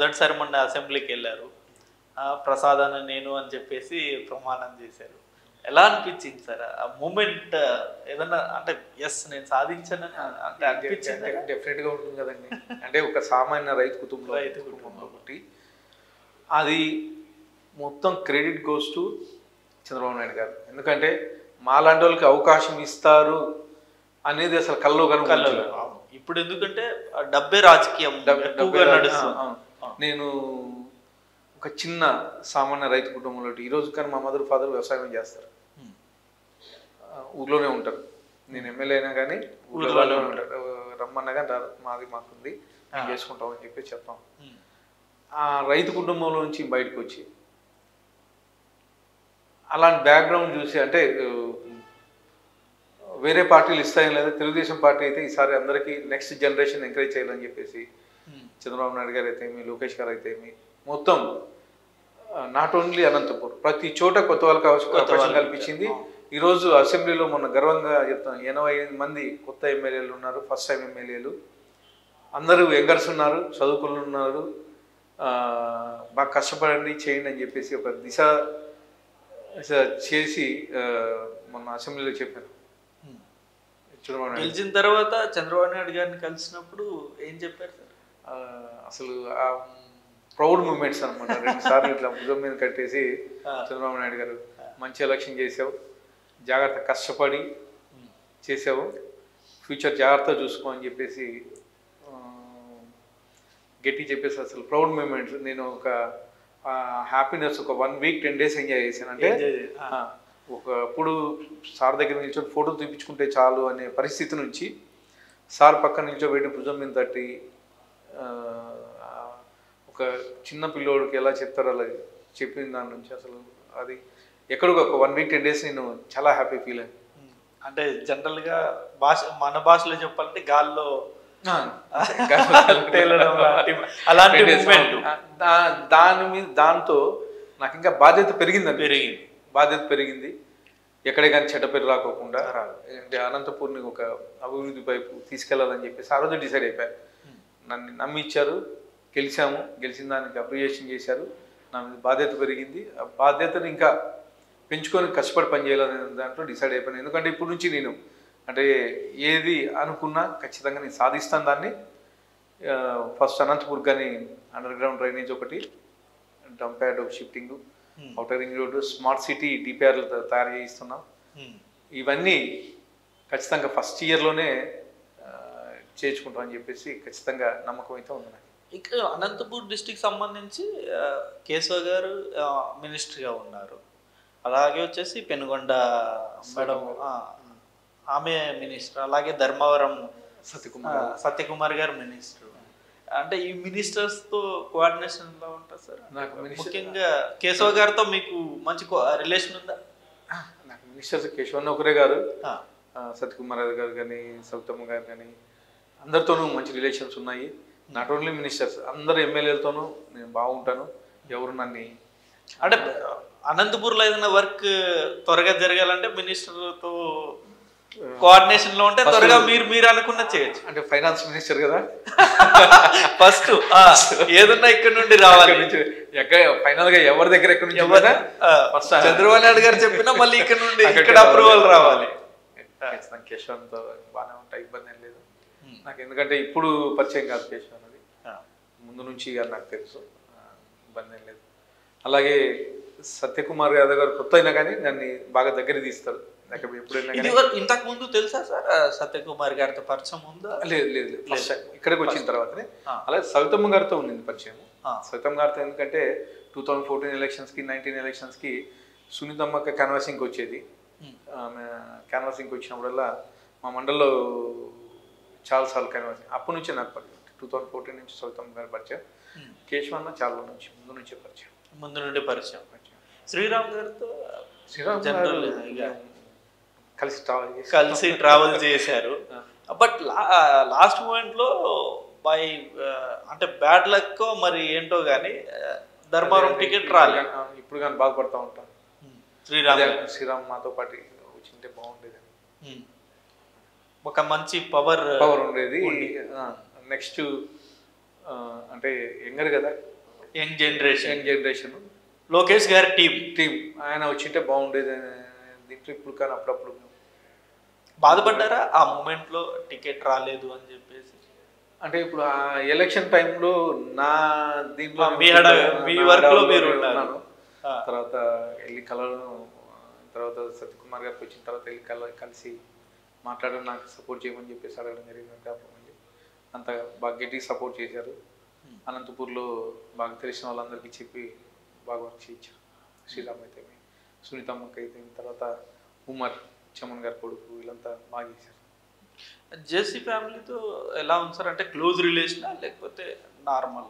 మొదటిసారి మొన్న అసెంబ్లీకి వెళ్ళారు. ప్రసాదాన నేను అని చెప్పేసి ప్రమాణం చేశారు. ఎలా అనిపించింది సార్ ఆ మూమెంట్? ఏదన్నా అంటే ఎస్ నేను సాధించానని అంటే అనిపించింది? డెఫినెట్గా ఉంటుంది కదండి. అంటే ఒక సామాన్య రైతు కుటుంబంలో ఒకటి అది మొత్తం credit goes to Chandrababu Naidu గారు. ఎందుకంటే మాలాంటి వాళ్ళకి అవకాశం ఇస్తారు అనేది అసలు కల్లో కనుక ఇప్పుడు ఎందుకంటే డబ్బే రాజకీయం నేను ఒక చిన్న సామాన్య రైతు కుటుంబంలో ఈరోజు కానీ మా మదర్ ఫాదర్ వ్యవసాయం చేస్తారు, ఊర్లోనే ఉంటారు. నేను ఎమ్మెల్యే అయినా కానీ ఊర్లోనే ఉంటారు. రమ్మన్నా కానీ మాకుంది మేము చేసుకుంటాం అని చెప్పి చెప్తాం. ఆ రైతు కుటుంబంలో నుంచి బయటకు వచ్చి అలాంటి బ్యాక్గ్రౌండ్ చూసి అంటే వేరే పార్టీలు ఇస్తాయని లేదా తెలుగుదేశం పార్టీ అయితే ఈసారి అందరికీ నెక్స్ట్ జనరేషన్ ఎంకరేజ్ చేయాలని చెప్పేసి చంద్రబాబు నాయుడు గారు అయితే ఏమి, లోకేష్ గారు అయితే ఏమి, మొత్తం నాట్ ఓన్లీ అనంతపూర్ ప్రతి చోట కొత్త వాళ్ళకి అవకాశం కల్పించింది. ఈరోజు అసెంబ్లీలో మొన్న గర్వంగా చెప్తాను 88 మంది కొత్త ఎమ్మెల్యేలు ఉన్నారు, ఫస్ట్ టైం ఎమ్మెల్యేలు. అందరూ యంగర్స్ ఉన్నారు, చదువుకులు ఉన్నారు. బాగా కష్టపడండి చేయండి అని చెప్పేసి ఒక దిశ చేసి మొన్న అసెంబ్లీలో చెప్పారు. గెలిచిన తర్వాత చంద్రబాబు నాయుడు గారిని కలిసినప్పుడు ఏం చెప్పారు సార్? అసలు ప్రౌడ్ మూమెంట్స్ అనమాట. 2 సార్లు ఇట్లా భుజం మీద కట్టేసి చంద్రబాబు నాయుడు గారు మంచి ఎలక్షన్ చేసావు, జాగ్రత్త కష్టపడి చేసావు, ఫ్యూచర్ జాగ్రత్త చూసుకో అని చెప్పేసి గట్టి చెప్పేసి అసలు ప్రౌడ్ మూమెంట్స్. నేను ఒక హ్యాపీనెస్ ఒక 1 వీక్ 10 డేస్ ఎంజాయ్ చేశాను. అంటే ఒకప్పుడు సార్ దగ్గర నిల్చొని ఫోటో తీపించుకుంటే చాలు అనే పరిస్థితి నుంచి సార్ పక్కన నిల్చోబెట్టి భుజం మీద తట్టి ఒక చిన్న పిల్లోడికి ఎలా చెప్తారో అలా చెప్పిన దాని నుంచి అసలు అది ఎక్కడికి ఒక 1 వీక్ 10 డేస్ నేను చాలా హ్యాపీ ఫీల్ అయ్యాను. అంటే జనరల్గా మన భాషలో చెప్పాలంటే గాల్లో దాంతో నాకు ఇంకా బాధ్యత పెరిగింది. ఎక్కడే కానీ చెడ్డ పేరు రాకోకుండా అంటే అనంతపూర్ని ఒక అభివృద్ధి వైపు తీసుకెళ్లాలని చెప్పేసి ఆ రోజు డిసైడ్ అయిపోయాను. నన్ను నమ్మి ఇచ్చారు, గెలిచిన దానికి అప్రిషియేషన్ చేశారు. నా మీద బాధ్యత పెరిగింది. ఆ బాధ్యతను ఇంకా పెంచుకొని కష్టపడి పనిచేయాలనే దాంట్లో డిసైడ్ అయిపోయాను. ఎందుకంటే ఇప్పుడు నుంచి నేను అంటే ఏది అనుకున్నా ఖచ్చితంగా నేను సాధిస్తాను దాన్ని. ఫస్ట్ అనంతపూర్ కానీ అండర్ గ్రౌండ్ డ్రైనేజ్ ఒకటి, dump yard shifting, outer ring road, smart city డిపిఆర్లు తయారు చేయిస్తున్నాం. ఇవన్నీ ఖచ్చితంగా ఫస్ట్ ఇయర్లోనే చేర్చుకుంటాం అని చెప్పేసి ఖచ్చితంగా నమ్మకం అయితే ఉంది నాకు. ఇక్కడ అనంతపూర్ డిస్టిక్ సంబంధించి కేశవ గారు మినిస్టర్గా ఉన్నారు, అలాగే వచ్చేసి పెనుగొండ మేడం ఆమె మినిస్టర్, అలాగే ధర్మవరం సత్యకుమార్ గారు మినిస్టర్. అంటే ఈ మినిస్టర్స్తో కోఆర్డినేషన్ ఎలా ఉంటుంది సార్? నాకు ముఖ్యంగా కేశవ గారితో మీకు మంచి రిలేషన్ ఉందా? నాకు మినిస్టర్స్ కేశవన్న ఒకరే గారు, సత్యకుమార్ గారు కానీ సౌతమ్మ గారు కానీ అందరితోనూ మంచి రిలేషన్స్ ఉన్నాయి. నాట్ ఓన్లీ మినిస్టర్స్, అందరు ఎమ్మెల్యేలతోనూ నేను బాగుంటాను. ఎవరు నన్ను అంటే అనంతపూర్లో ఏదైనా వర్క్ త్వరగా జరగాలంటే మినిస్టర్తో కోఆర్డినేషన్ లో ఉంటే త్వరగా మీరు అనుకున్న చేయొచ్చు. అంటే ఫైనాన్స్ మినిస్టర్ కదా, ఫస్ట్ ఏదన్నా ఇక్కడ నుండి రావాలి. ఫైనల్ గా ఎవరి దగ్గర ఎక్కడి నుంచి ఫస్ట్ చంద్రబాబు నాయుడు గారు చెప్పినా మళ్ళీ ఇక్కడ నుండి ఇక్కడ అప్రూవల్ రావాలి. కేశవంతో బాగానే ఉంటాయి, ఇబ్బంది ఏం లేదు నాకు. ఎందుకంటే ఇప్పుడు పరిచయం కాదు కేశవన్, అది ముందు నుంచి నాకు తెలుసు, ఇబ్బంది ఏం లేదు. అలాగే సత్యకుమార్ యాదవ్ గారు కొత్త అయినా కానీ దాన్ని బాగా దగ్గర తీస్తారు. ఇంతకు ముందు తెలుసా సార్ సత్యకుమార్ గారితో పరిచయం ఉందా? లేదు ఫస్ట్ ఇక్కడికి వచ్చిన తర్వాతనే. అలాగే సవితమ్మ గారితో ఉండింది పరిచయం. సవితమ్మ గారితో ఎందుకంటే 2014 ఎలక్షన్స్కి 19 ఎలక్షన్స్కి సునీతమ్మక్క క్యాన్వాసింగ్కి వచ్చేది. ఆమె క్యాన్వాసింగ్కి వచ్చినప్పుడల్లా మా మండల్లో చాలాసార్లు క్యాన్వాసింగ్. అప్పటి నుంచే నాకు పరిచయం, 2014 నుంచి సవితమ్మ గారి పరిచయం. కేశవన్న చాలా నుంచి ముందు నుంచే పరిచయం, ముందు నుండి పరిచయం. శ్రీరామ్ గారితో కలిసి ట్రావెల్ చేశారు. బట్ లాస్ట్ మూమెంట్లో బై అంటే బ్యాడ్ లక్ మరి ఏంటో కానీ ధర్మవరం టికెట్ రాలేదు. ఇప్పుడు కానీ బాధపడతా ఉంటాను. శ్రీరామ్ మాతో పాటు వచ్చింటే బాగుండేది, ఒక మంచి పవర్ ఉండేది. నెక్స్ట్ అంటే యంగర్ కదా, యంగ్ జనరేషన్ లోకేష్ గారి టీం ఆయన వచ్చింటే బాగుండేది దీంట్లో. ఇప్పుడు కానీ అప్పుడప్పుడు బాధపడ్డారా ఆ మూమెంట్లో టికెట్ రాలేదు అని చెప్పేసి? అంటే ఇప్పుడు ఆ ఎలక్షన్ టైంలో నా దీంట్లో మీ వర్క్లో మీరు ఉన్నాను. తర్వాత వెళ్ళి కలవడం, తర్వాత సత్యకుమార్ గారికి వచ్చిన తర్వాత వెళ్ళి కలిసి మాట్లాడడం, నాకు సపోర్ట్ చేయమని చెప్పేసి అడగడం జరిగింది. అప్పటి నుంచి అంత బాగా గట్టిగా సపోర్ట్ చేశారు. అనంతపూర్లో బాగా తెలిసిన వాళ్ళందరికీ చెప్పి బాగా వర్క్ చేయించారు. శ్రీరామ్ అయితే, సునీతమ్మకి అయితే, తర్వాత ఉమర్ చమన్ గారి కొడుకు, వీళ్ళంతా బాగా చేశారు. జేసీ ఫ్యామిలీతో ఎలా ఉంది సార్? అంటే క్లోజ్ రిలేషనా లేకపోతే నార్మల్?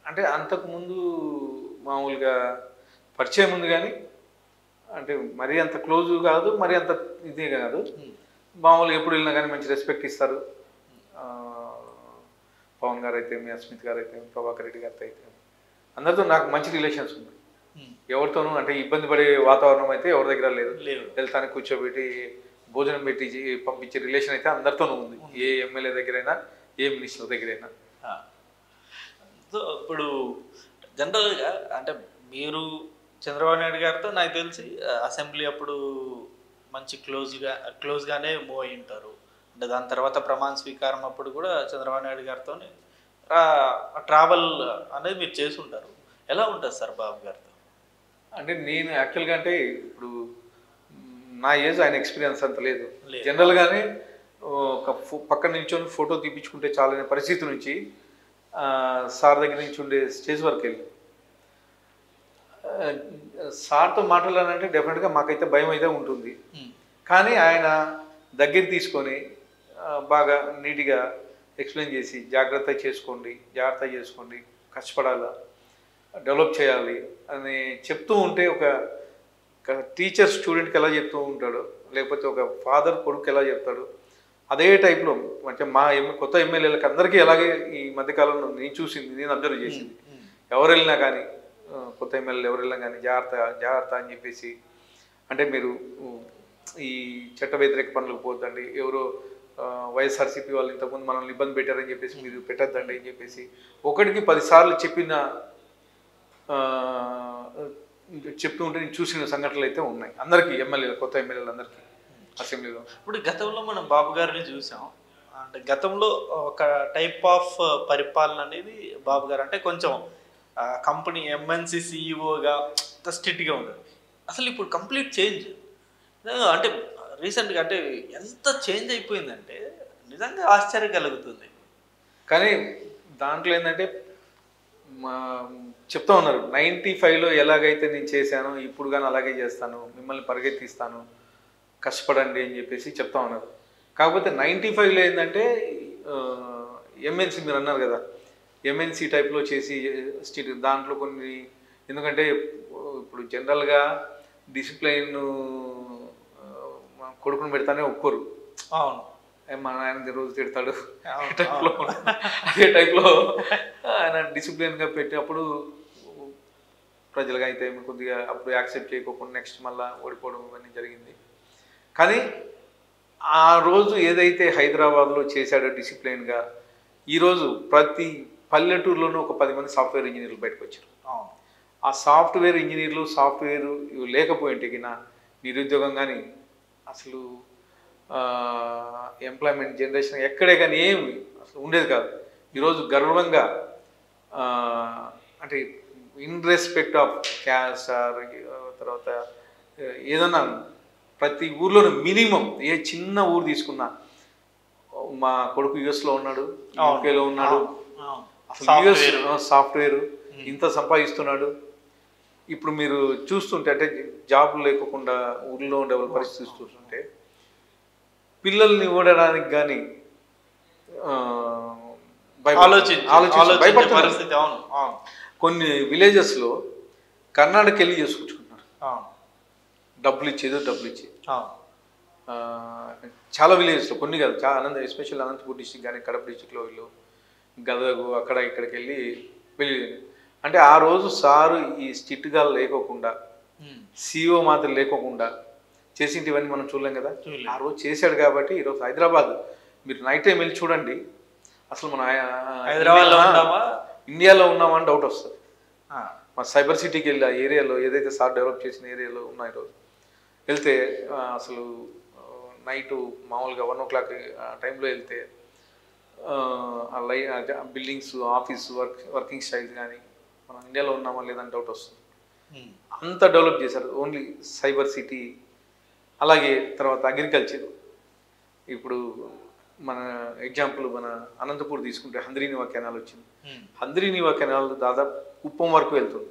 అంటే అంతకుముందు మామూలుగా పరిచయం ఉంది, కానీ అంటే మరీ అంత క్లోజ్ కాదు, మరీ అంత ఇదే కాదు. మామూలుగా ఎప్పుడు వెళ్ళినా కానీ మంచి రెస్పెక్ట్ ఇస్తారు. పవన్ గారు అయితే, అస్మిత్ గారు అయితే, ప్రభాకర్ రెడ్డి గారితో అయితే, అందరితో నాకు మంచి రిలేషన్స్ ఉన్నాయి. ఎవరితోనూ అంటే ఇబ్బంది పడే వాతావరణం అయితే ఎవరి దగ్గర లేదు. వెళ్తానికి కూర్చోబెట్టి భోజనం పెట్టి పంపించే రిలేషన్ అయితే అందరితోనూ ఉంది. ఏ ఎమ్మెల్యే దగ్గరైనా, ఏ మినిస్టర్ దగ్గరైనా. సో ఇప్పుడు జనరల్గా అంటే మీరు చంద్రబాబు నాయుడు గారితో నాకు తెలిసి అసెంబ్లీ అప్పుడు మంచి క్లోజ్గానే మూవ్ అయి ఉంటారు. అంటే దాని తర్వాత ప్రమాణ స్వీకారం అప్పుడు కూడా చంద్రబాబు నాయుడు గారితో ట్రావెల్ అనేది మీరు చేసి ఉంటారు. ఎలా ఉంటుంది సార్ బాబు గారితో? అంటే నేను యాక్చువల్గా అంటే ఇప్పుడు నా ఏజ్ ఆయన ఎక్స్పీరియన్స్ అంత లేదు. జనరల్గానే ఒక పక్కన నిల్చొని ఫోటో తీపించుకుంటే చాలనే పరిస్థితి నుంచి సార్ దగ్గర నుంచి ఉండే స్టేజ్ వరకు వెళ్ళి సార్తో మాట్లాడాలంటే డెఫినెట్గా మాకైతే భయం అయితే ఉంటుంది. కానీ ఆయన దగ్గర తీసుకొని బాగా నీట్గా ఎక్స్ప్లెయిన్ చేసి జాగ్రత్త చేసుకోండి, కష్టపడాలా, డెవలప్ చేయాలి అని చెప్తూ ఉంటే, ఒక టీచర్ స్టూడెంట్కి ఎలా చెప్తూ ఉంటాడో, లేకపోతే ఒక ఫాదర్ కొడుకు ఎలా చెప్తాడు, అదే టైప్లో అంటే మా కొత్త ఎమ్మెల్యేలకు అందరికీ అలాగే ఈ మధ్యకాలంలో నేను అబ్జర్వ్ చేసింది. ఎవరు వెళ్ళినా కానీ, కొత్త ఎమ్మెల్యేలు ఎవరు వెళ్ళినా కానీ జాగ్రత్త అని చెప్పేసి, అంటే మీరు ఈ చట్ట వ్యతిరేక పనులకు పోద్దండి, ఎవరో వైఎస్ఆర్సీపీ వాళ్ళు ఇంతకుముందు మనల్ని ఇబ్బంది పెట్టారని చెప్పేసి మీరు పెట్టద్దండి అని చెప్పేసి ఒకటికి 10 సార్లు చెప్తూ ఉంటే నేను చూసిన సంఘటనలు అయితే ఉన్నాయి అందరికీ, కొత్త ఎమ్మెల్యేలు అందరికీ అసెంబ్లీలో. ఇప్పుడు గతంలో మనం బాబు గారిని చూసాం. అంటే గతంలో ఒక టైప్ ఆఫ్ పరిపాలన అనేది బాబు గారు అంటే కొంచెం కంపెనీ ఎంఎన్సి సిఇఓగా స్ట్రిక్ట్గా ఉండదు. అసలు ఇప్పుడు కంప్లీట్ చేంజ్. అంటే రీసెంట్గా అంటే ఎంత చేంజ్ అయిపోయిందంటే నిజంగా ఆశ్చర్యం కలుగుతుంది. కానీ దాంట్లో ఏంటంటే చెప్తా ఉన్నారు 95లో ఎలాగైతే నేను చేశానో ఇప్పుడు కానీ అలాగే చేస్తాను, మిమ్మల్ని పరిగెత్తిస్తాను, కష్టపడండి అని చెప్పేసి చెప్తా ఉన్నారు. కాకపోతే 95లో ఏంటంటే ఎంఎన్సీ మీరు అన్నారు కదా, ఎంఎన్సీ టైప్లో చేసి దాంట్లో కొన్ని, ఎందుకంటే ఇప్పుడు జనరల్గా డిసిప్లైన్ కొడుకుని పెడతానే ఒప్పుకోరు. అవును, మా నాయన రోజు తిడతాడు టైప్లో, అదే టైప్లో ఆయన డిసిప్లిన్గా పెట్టినప్పుడు ప్రజలుగా అయితే కొద్దిగా అప్పుడు యాక్సెప్ట్ చేయకోకుండా నెక్స్ట్ మళ్ళీ ఓడిపోవడం ఇవన్నీ జరిగింది. కానీ ఆ రోజు ఏదైతే హైదరాబాద్లో చేశాడో డిసిప్లిన్గా, ఈరోజు ప్రతి పల్లెటూరులోనూ ఒక 10 మంది సాఫ్ట్వేర్ ఇంజనీర్లు బయటకు వచ్చారు. ఆ సాఫ్ట్వేర్ ఇంజనీర్లు లేకపోయింటే నిరుద్యోగం కానీ అసలు ఎంప్లాయ్మెంట్ జనరేషన్ ఎక్కడే కానీ ఏమి అసలు ఉండేది కాదు. ఈరోజు గర్వంగా అంటే ఇన్ రెస్పెక్ట్ ఆఫ్ క్యాస్ట్ తర్వాత ఏదన్నా ప్రతి ఊర్లోనూ మినిమం ఏ చిన్న ఊరు తీసుకున్నా, మా కొడుకు యుఎస్లో ఉన్నాడు, యూకేలో ఉన్నాడు, అసలు యుఎస్ సాఫ్ట్వేర్ ఇంత సంపాదిస్తున్నాడు. ఇప్పుడు మీరు చూస్తుంటే అంటే జాబ్ లేకుండా ఊళ్ళో ఉండే వాళ్ళ పరిస్థితి చూస్తుంటే పిల్లల్ని ఓడడానికి కానీ భయపడుతున్నారు. కొన్ని విలేజెస్లో కర్ణాటక వెళ్ళి చేసుకుంటున్నారు, డబ్బులు ఇచ్చి చాలా విలేజెస్లో, కొన్ని కాదు చాలా, ఎస్పెషల్ అనంతపూర్ డిస్టిక్ కానీ కడప డిస్టిక్లో వీళ్ళు గదగు అక్కడ ఇక్కడికి వెళ్ళి అంటే ఆ రోజు సారు ఈ స్ట్రిక్ట్గా లేకోకుండా, సిఇఓ మాత్రం లేకోకుండా చేసింటివన్నీ మనం చూడలేం కదా. ఆ రోజు చేశాడు కాబట్టి ఈరోజు హైదరాబాద్ మీరు నైట్ టైం వెళ్ళి చూడండి, అసలు మన హైదరాబాద్లో ఇండియాలో ఉన్నామా అని డౌట్ వస్తుంది. మా సైబర్ సిటీకి వెళ్ళి ఆ ఏరియాలో ఏదైతే సార్ డెవలప్ చేసిన ఏరియాలో ఉన్నాయో వెళ్తే అసలు నైటు మామూలుగా 1 o'clock టైంలో వెళ్తే బిల్డింగ్స్ ఆఫీస్ వర్కింగ్ స్టైల్స్ కానీ మనం ఇండియాలో ఉన్నామా లేదని డౌట్ వస్తుంది. అంత డెవలప్ చేశారు ఓన్లీ సైబర్ సిటీ. అలాగే తర్వాత అగ్రికల్చర్. ఇప్పుడు మన ఎగ్జాంపుల్ మన అనంతపూర్ తీసుకుంటే హంద్రీనివా కెనాల్ వచ్చింది. హంద్రీనివా కెనాల్ దాదాపు కుప్పం వరకు వెళ్తుంది.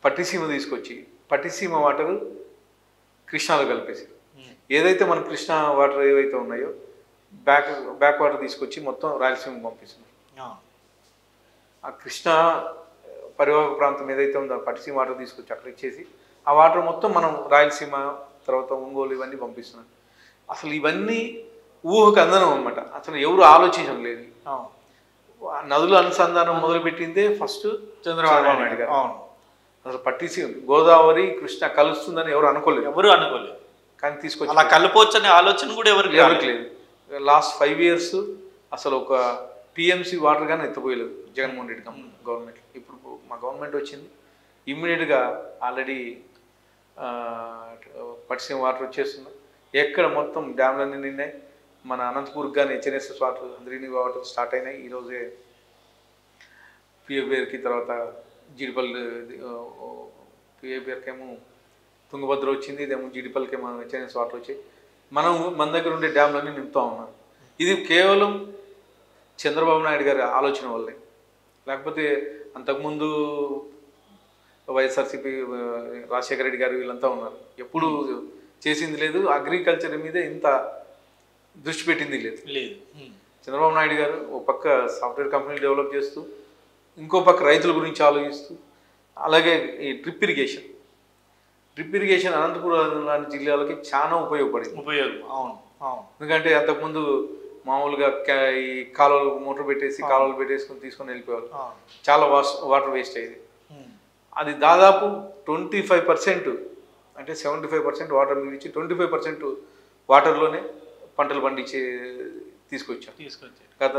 పట్టిసీమ తీసుకొచ్చి పట్టిసీమ వాటర్ కృష్ణాలో కలిపేసి ఏదైతే మన కృష్ణా వాటర్ ఏవైతే ఉన్నాయో బ్యాక్ వాటర్ తీసుకొచ్చి మొత్తం రాయలసీమకు పంపిస్తున్నారు. ఆ కృష్ణా పరివాహక ప్రాంతం ఏదైతే ఉందో పట్టిసీమ వాటర్ తీసుకొచ్చి అక్కడ ఇచ్చేసి ఆ వాటర్ మొత్తం మనం రాయలసీమ తర్వాత ఒంగోలు ఇవన్నీ పంపిస్తున్నాం. అసలు ఇవన్నీ ఊహకు అందనం అనమాట. అసలు ఎవరు ఆలోచించడం లేదు. నదుల అనుసంధానం మొదలుపెట్టిందే ఫస్ట్ చంద్రబాబు నాయుడు గారు. అసలు పట్టిసీమ గోదావరి కృష్ణ కలుస్తుందని ఎవరు అనుకోలేదు. కానీ తీసుకొచ్చి అలా కలుపొచ్చనే ఆలోచన కూడా ఎవరికి లేదు. లాస్ట్ 5 years అసలు ఒక టీఎంసీ వాటర్ కానీ ఎత్తిపోయలేదు జగన్మోహన్ రెడ్డి గవర్నమెంట్. ఇప్పుడు మా గవర్నమెంట్ వచ్చింది, ఇమ్మీడియట్గా ఆల్రెడీ పట్టిసీమ వాటర్ వచ్చేస్తుంది. ఎక్కడ మొత్తం డ్యామ్లన్నీ నిన్నాయి. మన అనంతపూర్కి కానీ HNSS water Handri-Neeva water start అయినాయి. ఈరోజే పిఏబిఆర్కి తర్వాత జీడిపల్లి పిఏబిఆర్కేమో తుంగభద్ర వచ్చింది, ఇదేమో జీడిపల్లికేమో హెచ్ఎన్ఎస్ వాటర్ వచ్చాయి. మన దగ్గర ఉండే డ్యామ్లన్నీ నింపుతూ ఉన్నాం. ఇది కేవలం చంద్రబాబు నాయుడు గారి ఆలోచన వల్లే. లేకపోతే అంతకుముందు వైఎస్ఆర్సీపీ రాజశేఖర రెడ్డి గారు వీళ్ళంతా ఉన్నారు, ఎప్పుడు చేసింది లేదు. అగ్రికల్చర్ మీద ఇంత దృష్టి పెట్టింది లేదు. చంద్రబాబు నాయుడు గారు ఒక పక్క సాఫ్ట్వేర్ కంపెనీలు డెవలప్ చేస్తూ, ఇంకో పక్క రైతుల గురించి ఆలోచిస్తూ, అలాగే ఈ డ్రిప్ ఇరిగేషన్ అనంతపురం లాంటి జిల్లాలకి చాలా ఉపయోగపడింది. ఎందుకంటే అంతకుముందు మామూలుగా ఈ కాలువలు మోటార్ పెట్టేసుకొని తీసుకొని వెళ్ళిపోయేవాళ్ళు. చాలా వాటర్ వేస్ట్ అయ్యేది. అది దాదాపు 25%, అంటే 75% వాటర్ మిగిలించి 25% వాటర్లోనే పంటలు పండించే తీసుకొచ్చాం. గత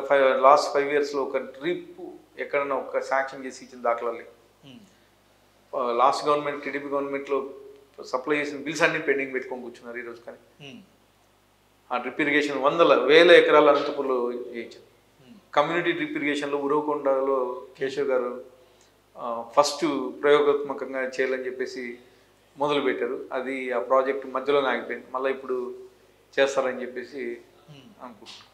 లాస్ట్ 5 yearsలో ఒక డ్రిప్ ఎక్కడన్నా ఒక శాంక్షన్ చేసి ఇచ్చిన దాఖలా లేదు. లాస్ట్ గవర్నమెంట్ టీడీపీ గవర్నమెంట్లో సప్లై చేసిన బిల్స్ అన్ని పెండింగ్ పెట్టుకొని కూర్చున్నారు ఈరోజు. కానీ ఆ డ్రిప్ ఇరిగేషన్ 1,000 ఎకరాలు అనంతపూర్లో చేయించారు. కమ్యూనిటీ డ్రిప్ ఇరిగేషన్లో ఉరవకొండలో కేశవ్ గారు ఫస్ట్ ప్రయోగాత్మకంగా చేయాలని చెప్పేసి మొదలుపెట్టారు. అది ఆ ప్రాజెక్ట్ మధ్యలోనే ఆగిపోయింది. మళ్ళీ ఇప్పుడు చేస్తారని చెప్పేసి అనుకుంటున్నాను.